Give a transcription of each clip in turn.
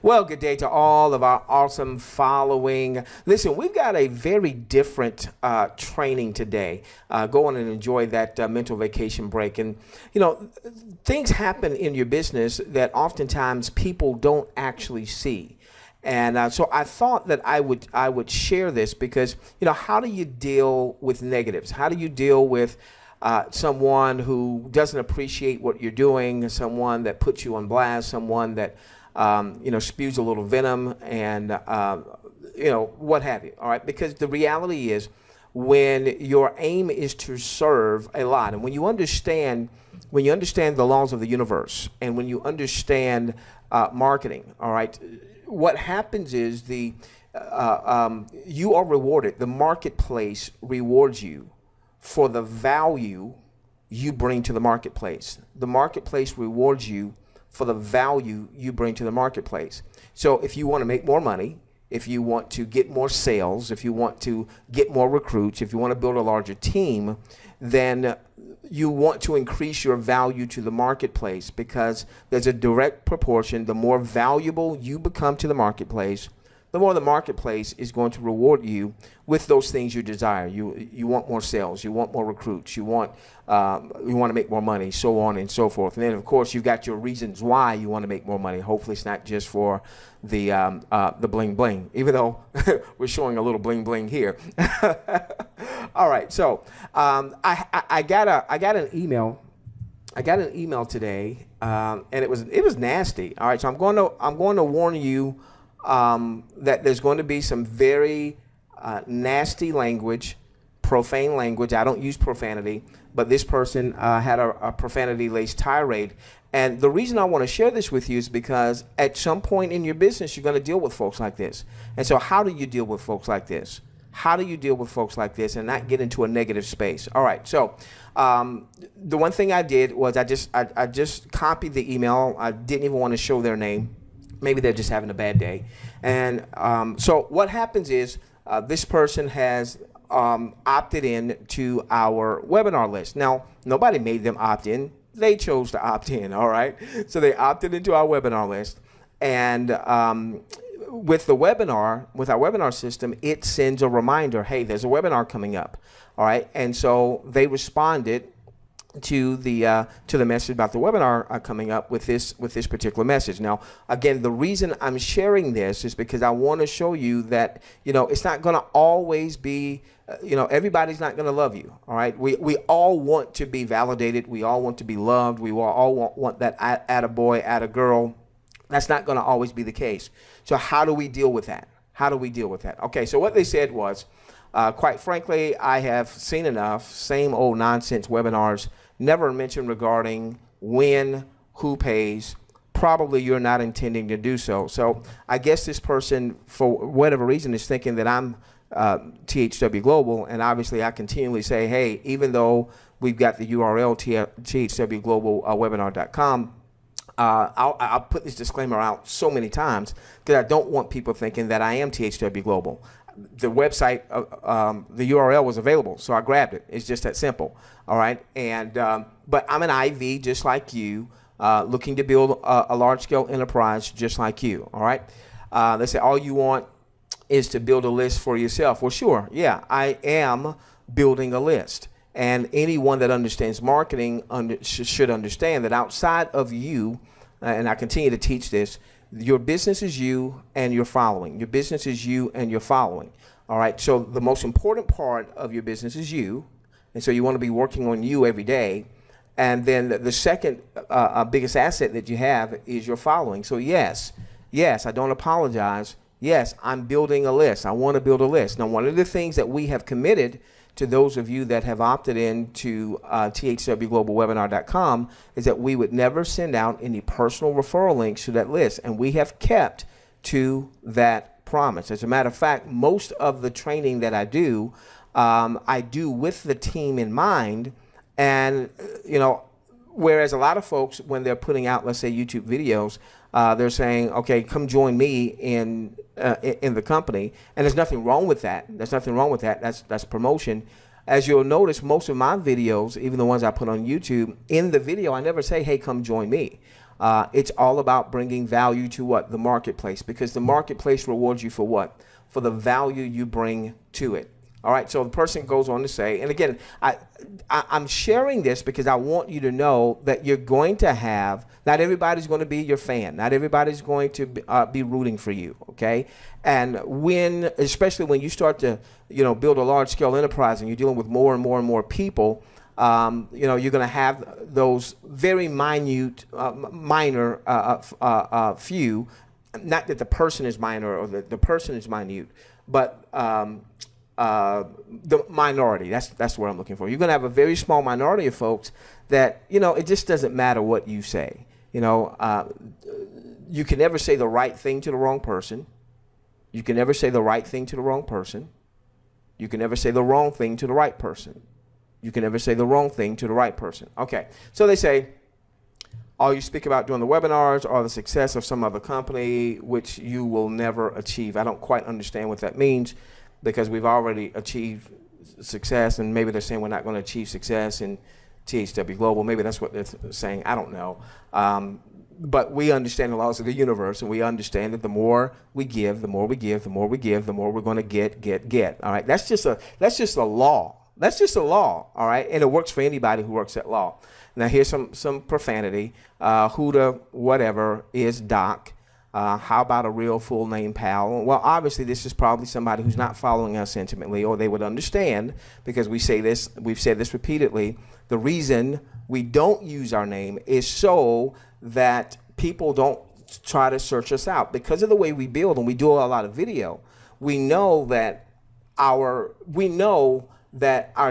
Well, good day to all of our awesome following. Listen, we've got a very different training today. Go on and enjoy that mental vacation break. And, you know, things happen in your business that oftentimes people don't actually see. And so I thought that I would share this because, you know, how do you deal with negatives? How do you deal with someone who doesn't appreciate what you're doing, someone that puts you on blast, someone that you know, spews a little venom and, you know, what have you, all right? Because the reality is when your aim is to serve a lot, and when you understand the laws of the universe, and when you understand marketing, all right, what happens is you are rewarded. The marketplace rewards you for the value you bring to the marketplace. The marketplace rewards you for the value you bring to the marketplace. So if you want to make more money, if you want to get more sales, if you want to get more recruits, if you want to build a larger team, then you want to increase your value to the marketplace, because there's a direct proportion. The more valuable you become to the marketplace, the more the marketplace is going to reward you with those things you desire. You want more sales, you want more recruits, you want to make more money, so on and so forth. And then, of course, you've got your reasons why you want to make more money. Hopefully, it's not just for the bling bling, even though we're showing a little bling bling here. All right, so I got an email. I got an email today, and it was nasty. All right, so I'm going to warn you that there's going to be some very nasty language, profane language. I don't use profanity, but this person had a profanity-laced tirade. And the reason I want to share this with you is because at some point in your business, you're going to deal with folks like this. And so how do you deal with folks like this? How do you deal with folks like this and not get into a negative space? All right, so the one thing I did was I just copied the email. I didn't even want to show their name. Maybe they're just having a bad day. And so what happens is this person has opted in to our webinar list. Now, nobody made them opt in. They chose to opt in, all right? So they opted into our webinar list. And with our webinar system, it sends a reminder, hey, there's a webinar coming up, all right? And so they responded to the message about the webinar coming up with this particular message. Now, again, the reason I'm sharing this is because I want to show you that, you know, it's not going to always be, you know, everybody's not going to love you. All right, we all want to be validated. We all want to be loved. We all want that attaboy, attagirl. That's not going to always be the case. So how do we deal with that? How do we deal with that? Okay, so what they said was, quite frankly, I have seen enough same old nonsense webinars, never mentioned regarding when, who pays. Probably you're not intending to do so. So I guess this person, for whatever reason, is thinking that I'm THW Global, and obviously I continually say, hey, even though we've got the URL THWGlobal webinar.com, I'll put this disclaimer out so many times because I don't want people thinking that I am THW Global. The website, the URL was available, so I grabbed it. It's just that simple, all right? And but I'm an IV just like you, looking to build a large-scale enterprise just like you, all right? They say all you want is to build a list for yourself. Well, sure, yeah, I am building a list. And anyone that understands marketing should understand that outside of you, and I continue to teach this, your business is you and your following. Your business is you and your following. All right, so the most important part of your business is you, and so you want to be working on you every day. And then the second biggest asset that you have is your following. So yes, I don't apologize. Yes, I'm building a list. I want to build a list. Now, one of the things that we have committed to those of you that have opted in to THWGlobalWebinar.com is that we would never send out any personal referral links to that list, and we have kept to that promise. As a matter of fact, most of the training that I do with the team in mind, and you know, whereas a lot of folks, when they're putting out, let's say, YouTube videos, they're saying, okay, come join me in the company, and there's nothing wrong with that. There's nothing wrong with that. That's promotion. As you'll notice, most of my videos, even the ones I put on YouTube, in the video, I never say, hey, come join me. It's all about bringing value to what? The marketplace, because the marketplace rewards you for what? For the value you bring to it. All right, so the person goes on to say, and again, I'm sharing this because I want you to know that you're going to have, not everybody's going to be your fan. Not everybody's going to be rooting for you, okay? And especially when you start to, build a large-scale enterprise and you're dealing with more and more and more people, you're going to have those very minor few, not that the person is minor or the person is minute, but the minority, that's what I'm looking for. You're going to have a very small minority of folks that, it just doesn't matter what you say. You can never say the right thing to the wrong person. You can never say the right thing to the wrong person. You can never say the wrong thing to the right person. You can never say the wrong thing to the right person. Okay, so they say, all you speak about during the webinars are the success of some other company, which you will never achieve. I don't quite understand what that means, because we've already achieved success, and maybe they're saying we're not going to achieve success in THWGlobal. Maybe that's what they're saying. I don't know. But we understand the laws of the universe, and we understand that the more we give, the more we give, the more we give, the more we're going to get. All right, that's just a law. That's just a law. All right, and it works for anybody who works that law. Now here's some profanity. Who the whatever is Doc? How about a real full name, pal? Well, obviously this is probably somebody who's not following us intimately, or they would understand, because we've said this repeatedly. The reason we don't use our name is so that people don't try to search us out. Because of the way we build, and we do a lot of video, we know that our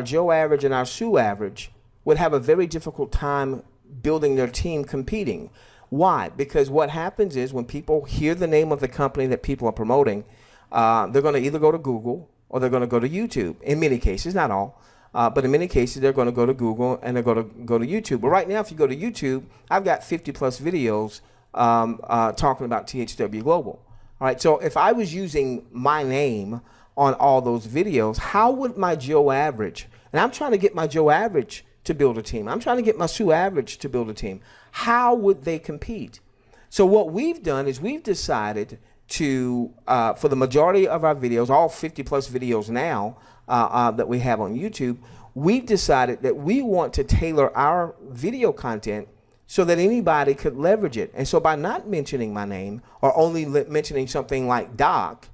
Joe average and our Sue average would have a very difficult time building their team competing. Why? Because what happens is when people hear the name of the company that people are promoting, they're going to either go to Google or they're going to go to YouTube. In many cases, not all, but in many cases, they're going to go to Google and they're going to go to YouTube. But right now, if you go to YouTube, I've got 50+ videos talking about THWGlobal. All right, so if I was using my name on all those videos, how would my Joe average, and I'm trying to get my Joe average to build a team. I'm trying to get my Sue average to build a team. How would they compete? So what we've done is we've decided to, for the majority of our videos, all 50+ videos now that we have on YouTube, we've decided that we want to tailor our video content so that anybody could leverage it. And so by not mentioning my name, or only mentioning something like Doc,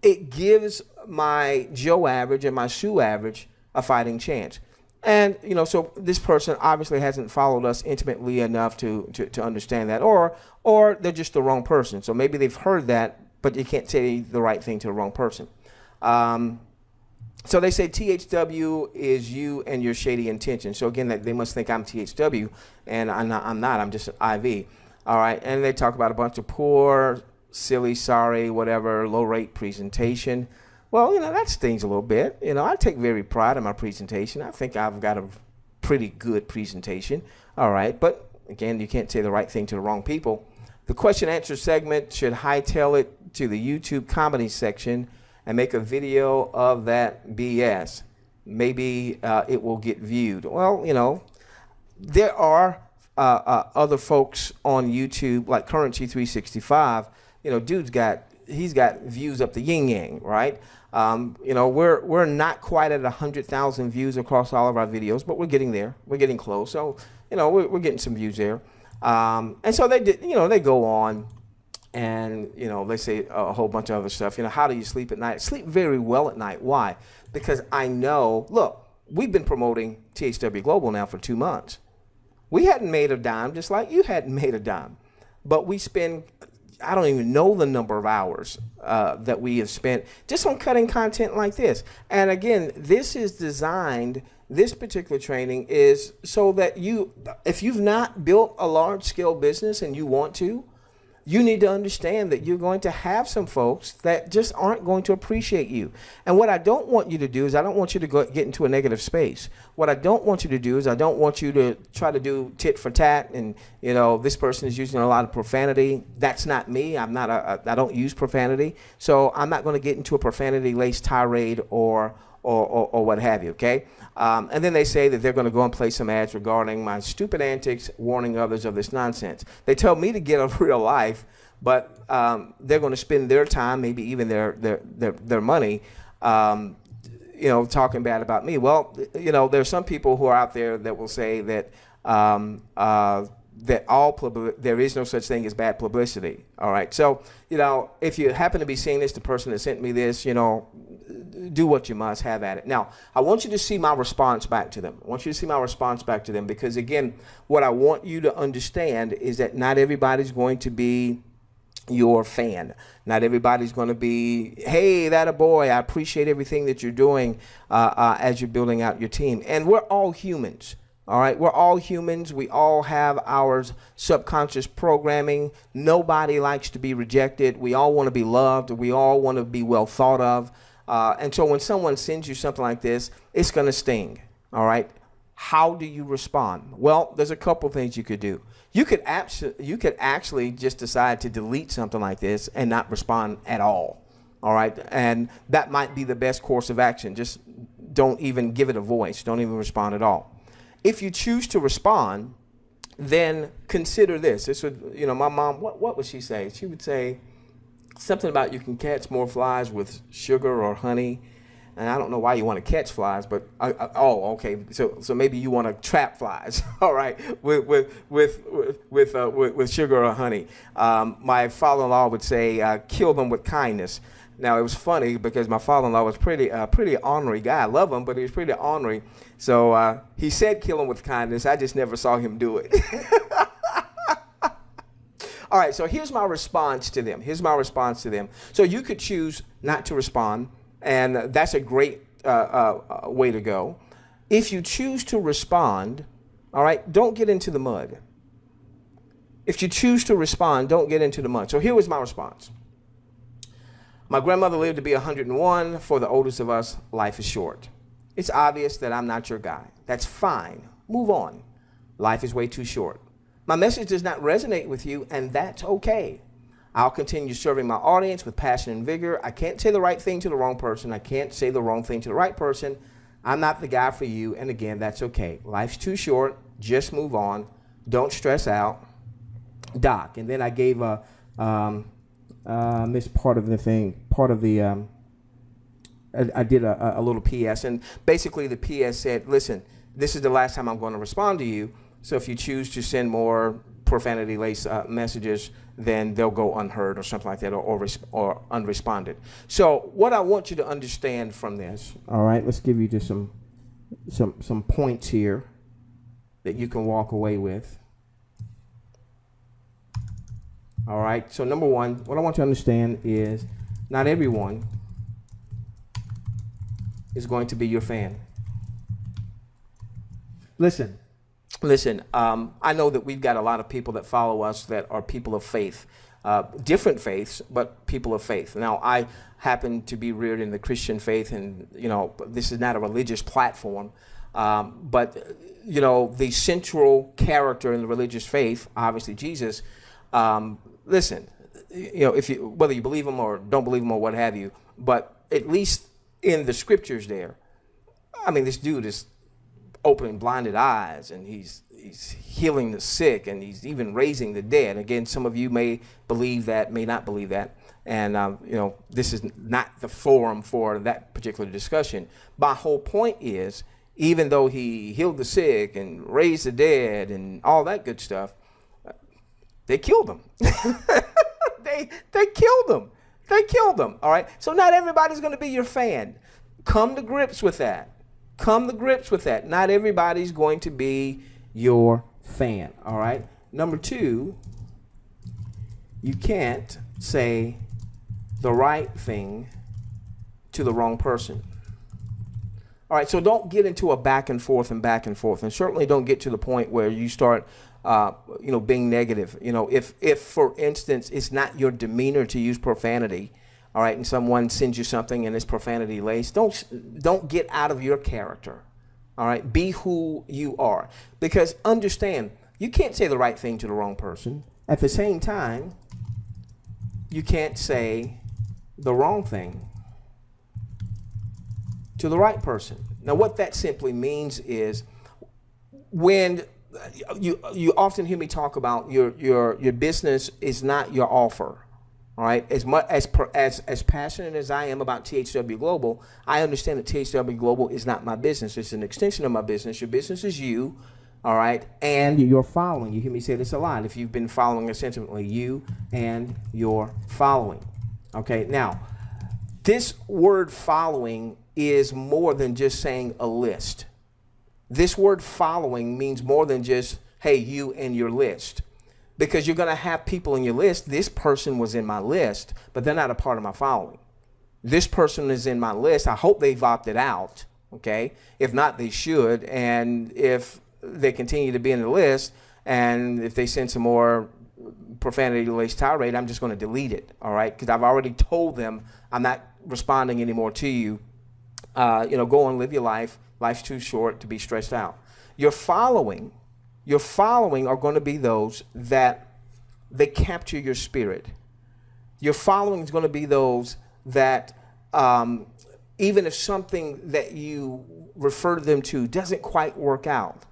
it gives my Joe average and my Sue average a fighting chance. And, so this person obviously hasn't followed us intimately enough to understand that, or they're just the wrong person. So maybe they've heard that, but you can't say the right thing to the wrong person. So they say THW is you and your shady intention. So again, they must think I'm THW, and I'm not. I'm just an IV. All right, and they talk about a bunch of poor, silly, sorry, whatever, low rate presentation. Well, that stings a little bit. I take very pride in my presentation. I think I've got a pretty good presentation. All right, but again, you can't say the right thing to the wrong people. The question answer segment should hightail it to the YouTube comedy section and make a video of that BS. Maybe it will get viewed. Well, there are other folks on YouTube like Currency 365. He's got views up the yin yang, right? We're not quite at 100,000 views across all of our videos, but we're getting there. We're getting close. So, we're getting some views there. And so they go on and, they say a whole bunch of other stuff. How do you sleep at night? I sleep very well at night. Why? Because I know, look, we've been promoting THWGlobal now for 2 months. We hadn't made a dime, just like you hadn't made a dime. But we spend, I don't even know the number of hours that we have spent just on cutting content like this. And again, this is designed, this particular training is so that if you've not built a large scale business and you want to, you need to understand that you're going to have some folks that just aren't going to appreciate you. And what I don't want you to do is I don't want you to get into a negative space. What I don't want you to do is I don't want you to try to do tit for tat and, this person is using a lot of profanity. That's not me. I don't use profanity. So I'm not going to get into a profanity-laced tirade or or what have you, okay? And then they say that they're going to go and play some ads regarding my stupid antics, warning others of this nonsense. They tell me to get a real life, but they're going to spend their time, maybe even their money, you know, talking bad about me. Well, you know, there's some people who are out there that will say that there is no such thing as bad publicity. All right. So, you know, if you happen to be seeing this, the person that sent me this, you know, do what you must, have at it. Now, I want you to see my response back to them. I want you to see my response back to them because, again, what I want you to understand is that not everybody's going to be your fan. Not everybody's going to be, hey, that a boy, I appreciate everything that you're doing as you're building out your team. And we're all humans. All right, we're all humans. We all have our subconscious programming. Nobody likes to be rejected. We all want to be loved. We all want to be well thought of. And so when someone sends you something like this, it's going to sting. All right. How do you respond? Well, there's a couple things you could do. You could actually just decide to delete something like this and not respond at all. All right. And that might be the best course of action. Just don't even give it a voice. Don't even respond at all. If you choose to respond, then consider this. This would, you know, my mom, what would she say? She would say something about you can catch more flies with sugar or honey. And I don't know why you want to catch flies, but oh, okay. So maybe you want to trap flies, all right, with sugar or honey. My father-in-law would say, kill them with kindness. Now it was funny because my father-in-law was pretty ornery guy. I love him, but he was pretty ornery. So he said kill him with kindness. I just never saw him do it. All right. So here's my response to them. Here's my response to them. So you could choose not to respond. And that's a great way to go. If you choose to respond, all right, don't get into the mud. If you choose to respond, don't get into the mud. So here was my response. My grandmother lived to be 101. For the oldest of us, life is short. It's obvious that I'm not your guy. That's fine. Move on. Life is way too short. My message does not resonate with you, and that's okay. I'll continue serving my audience with passion and vigor. I can't say the right thing to the wrong person. I can't say the wrong thing to the right person. I'm not the guy for you. And again, that's okay. Life's too short. Just move on. Don't stress out. Doc. And then I gave this part of the thing, I did a little PS. And basically the PS said, listen, this is the last time I'm going to respond to you. So if you choose to send more profanity-laced messages, then they'll go unheard or something like that, or unresponded. So what I want you to understand from this, all right, let's give you just some points here that you can walk away with. All right, so number one, what I want you to understand is not everyone is going to be your fan. Listen, I know that we've got a lot of people that follow us that are people of faith, different faiths, but people of faith. Now, I happen to be reared in the Christian faith, and, you know, this is not a religious platform, but, you know, the central character in the religious faith, obviously Jesus, listen, you know, whether you believe him or don't believe him or what have you, but at least in the scriptures there, I mean, this dude is opening blinded eyes, and he's healing the sick, and he's even raising the dead. Again, some of you may believe that, may not believe that, and you know, this is not the forum for that particular discussion. My whole point is, even though he healed the sick and raised the dead and all that good stuff, they killed him. they killed him. They killed him. All right. So not everybody's going to be your fan. Come to grips with that. Come to grips with that. Not everybody's going to be your fan. All right. Number two, you can't say the right thing to the wrong person. All right. So don't get into a back and forth, and certainly don't get to the point where you start, you know, being negative. You know, if for instance, it's not your demeanor to use profanity, all right, and someone sends you something and it's profanity laced, don't get out of your character. All right, be who you are, because understand, you can't say the right thing to the wrong person. At the same time, you can't say the wrong thing to the right person. Now, what that simply means is when you often hear me talk about your business is not your offer. All right, as passionate as I am about THW Global, I understand that THW Global is not my business. It's an extension of my business. Your business is you, all right, and your following. You hear me say this a lot. If you've been following us intimately, you and your following. Okay, now, this word following is more than just saying a list. This word following means more than just, hey, you and your list. Because you're going to have people in your list. This person was in my list, but they're not a part of my following. This person is in my list. I hope they've opted out, okay? If not, they should. And if they continue to be in the list, and if they send some more profanity-laced tirade, I'm just going to delete it, all right? Because I've already told them I'm not responding anymore to you. You know, go on, live your life. Life's too short to be stressed out. Your following are going to be those that they capture your spirit. Your following is going to be those that even if something that you refer them to doesn't quite work out,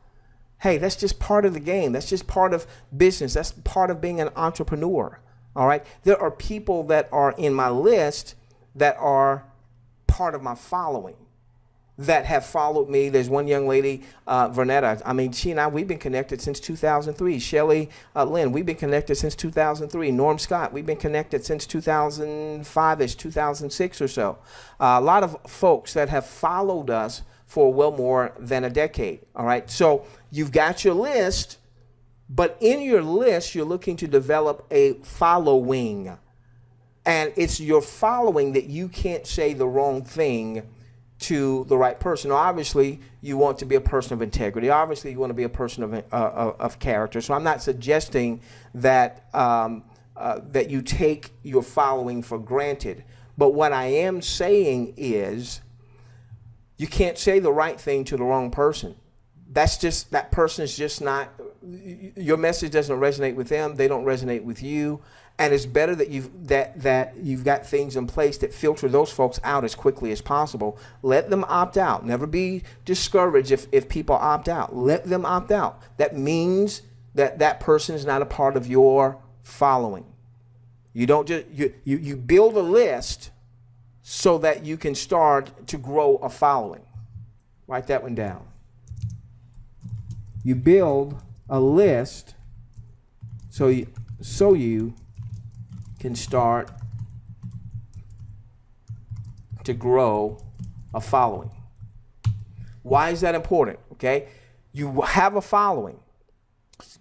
hey, that's just part of the game. That's just part of business. That's part of being an entrepreneur. All right. There are people that are in my list that are part of my following, that have followed me. There's one young lady, Vernetta. I mean, she and I, we've been connected since 2003. Shelly Lynn, we've been connected since 2003. Norm Scott, we've been connected since 2005-ish, 2006 or so. A lot of folks that have followed us for well more than a decade, all right? So you've got your list, but in your list, you're looking to develop a following. And it's your following that you can't say the wrong thing to the right person. Now, obviously, you want to be a person of integrity. Obviously, you want to be a person of character. So I'm not suggesting that that you take your following for granted. But what I am saying is you can't say the right thing to the wrong person. That's just, that person is just not, your message doesn't resonate with them. They don't resonate with you. And it's better that you've got things in place that filter those folks out as quickly as possible. Let them opt out. Never be discouraged if people opt out. Let them opt out. That means that that person is not a part of your following. You don't just you build a list so that you can start to grow a following. Write that one down. You build a list so you can start to grow a following. Why is that important? Okay, you have a following.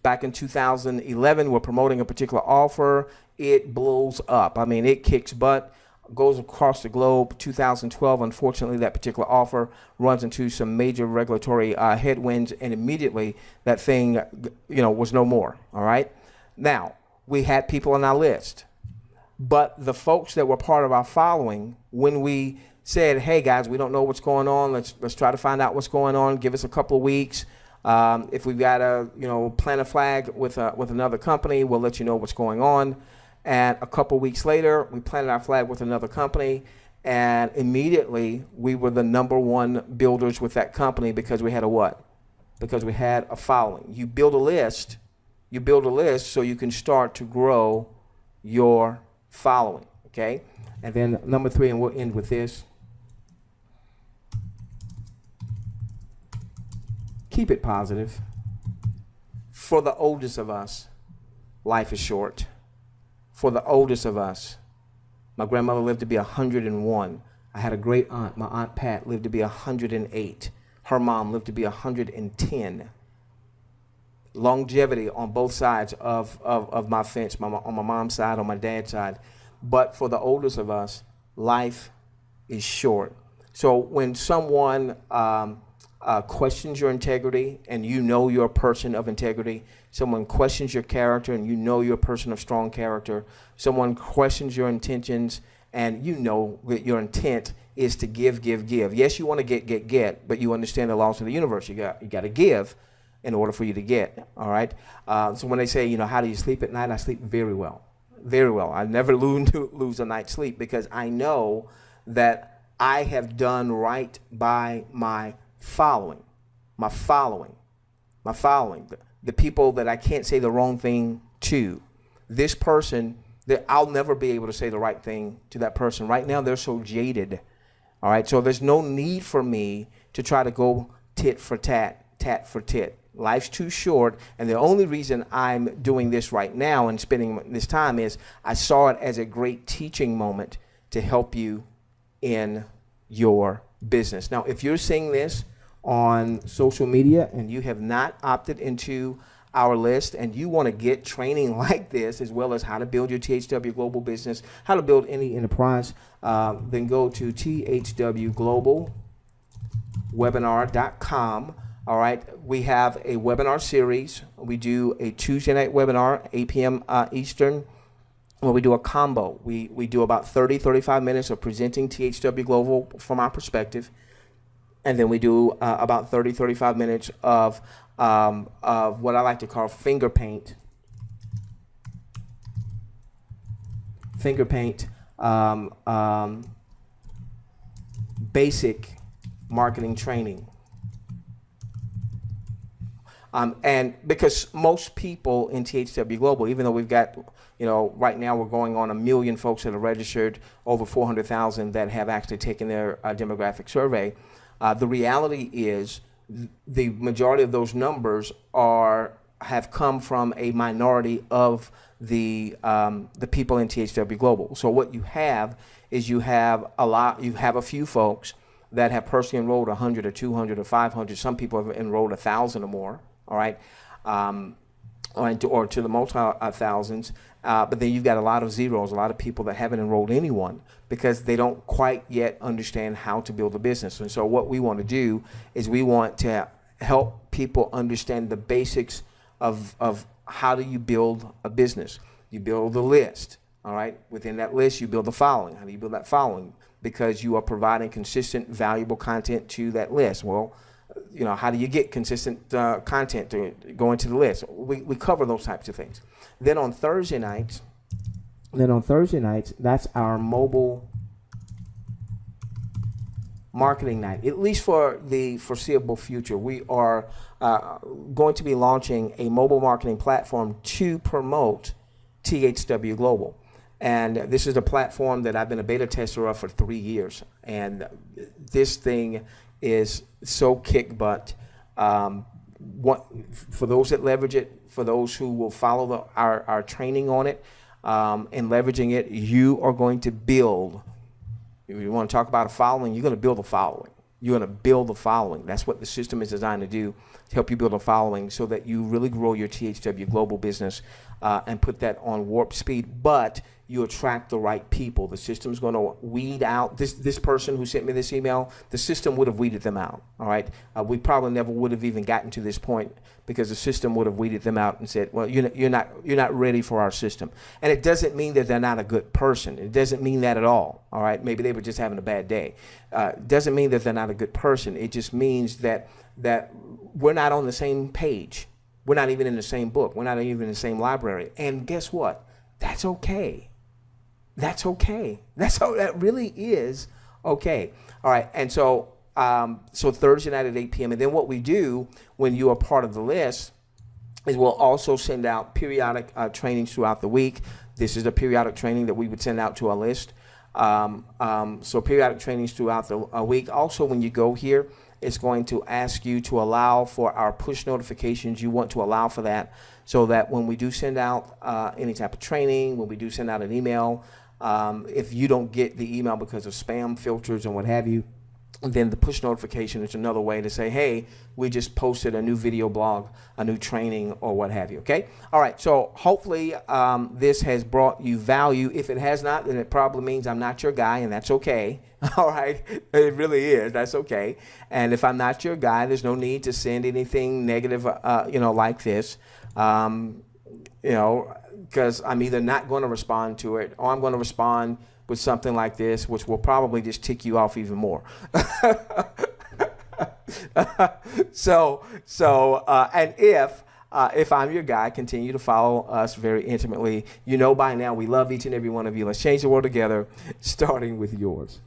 Back in 2011, we're promoting a particular offer. It blows up. I mean, it kicks butt, goes across the globe. 2012, unfortunately, that particular offer runs into some major regulatory headwinds, and immediately that thing, you know, was no more. All right. Now, we had people on our list. But the folks that were part of our following, when we said, hey, guys, we don't know what's going on. Let's try to find out what's going on. Give us a couple of weeks. If we've got to, you know, plant a flag with another company, we'll let you know what's going on. And a couple of weeks later, we planted our flag with another company. And immediately, we were the #1 builders with that company because we had a what? Because we had a following. You build a list. You build a list so you can start to grow your following, okay? And then number 3, and we'll end with this. Keep it positive. For the oldest of us, life is short. For the oldest of us, my grandmother lived to be 101. I had a great aunt. My Aunt Pat lived to be 108. Her mom lived to be 110. Longevity on both sides of my fence, on my mom's side, on my dad's side. But for the oldest of us, life is short. So when someone questions your integrity and you know you're a person of integrity, someone questions your character and you know you're a person of strong character, someone questions your intentions and you know that your intent is to give. Yes, you want to get, but you understand the laws of the universe. You got to give in order for you to get, all right? So when they say, you know, how do you sleep at night? I sleep very well, very well. I never lose a night's sleep because I know that I have done right by my following, the people that I can't say the wrong thing to. This person, that I'll never be able to say the right thing to that person. Right now, they're so jaded. All right, so there's no need for me to try to go tit for tat, tat for tit. Life's too short, and the only reason I'm doing this right now and spending this time is I saw it as a great teaching moment to help you in your business. Now, if you're seeing this on social media and you have not opted into our list and you want to get training like this, as well as how to build your THW Global business, how to build any enterprise, then go to THWGlobalwebinar.com. All right, we have a webinar series. We do a Tuesday night webinar, 8 p.m. Eastern, where we do a combo. We do about 35 minutes of presenting THW Global from our perspective. And then we do about 35 minutes of what I like to call finger paint. Basic marketing training. And because most people in THW Global, even though we've got, right now we're going on 1 million folks that are registered, over 400,000 that have actually taken their demographic survey, the reality is the majority of those numbers have come from a minority of the people in THW Global. So what you have is you have a few folks that have personally enrolled 100 or 200 or 500. Some people have enrolled 1,000 or more. All right, or to the multi-thousands. But then you've got a lot of zeros, a lot of people that haven't enrolled anyone because they don't quite yet understand how to build a business. And so what we want to do is we want to help people understand the basics of how do you build a business. You build a list. All right, within that list, you build the following. How do you build that following? Because you are providing consistent, valuable content to that list. Well, how do you get consistent content to go into the list? We cover those types of things. Then on Thursday nights, that's our mobile marketing night. At least for the foreseeable future, we are going to be launching a mobile marketing platform to promote THW Global. And this is a platform that I've been a beta tester of for 3 years. And this thing is so kick butt. For those that leverage it, for those who will follow our training on it and leveraging it, you are going to build. If you want to talk about a following, you're going to build a following. You're going to build the following. That's what the system is designed to do, to help you build a following so that you really grow your THW Global business and put that on warp speed. But you attract the right people. The system's going to weed out this person who sent me this email. The system would have weeded them out. All right, we probably never would have even gotten to this point because the system would have weeded them out and said, "Well, you're not ready for our system." And it doesn't mean that they're not a good person. It doesn't mean that at all. All right, maybe they were just having a bad day. It doesn't mean that they're not a good person. It just means that we're not on the same page. We're not even in the same book. We're not even in the same library. And guess what? That's okay. That's okay. That really is okay. All right. And so Thursday night at 8 p.m. And then what we do when you are part of the list is we'll also send out periodic trainings throughout the week. This is a periodic training that we would send out to our list. So periodic trainings throughout the week. Also, when you go here, it's going to ask you to allow for our push notifications. You want to allow for that so that when we do send out any type of training, when we do send out an email, if you don't get the email because of spam filters and what have you, then the push notification is another way to say, hey, we just posted a new video blog, a new training, or what have you, okay? All right, so hopefully this has brought you value. If it has not, then it probably means I'm not your guy, and that's okay. All right, it really is. That's okay. And if I'm not your guy, there's no need to send anything negative, like this, because I'm either not going to respond to it or I'm going to respond with something like this, which will probably just tick you off even more. And if I'm your guy, continue to follow us very intimately. You know by now we love each and every one of you. Let's change the world together, starting with yours.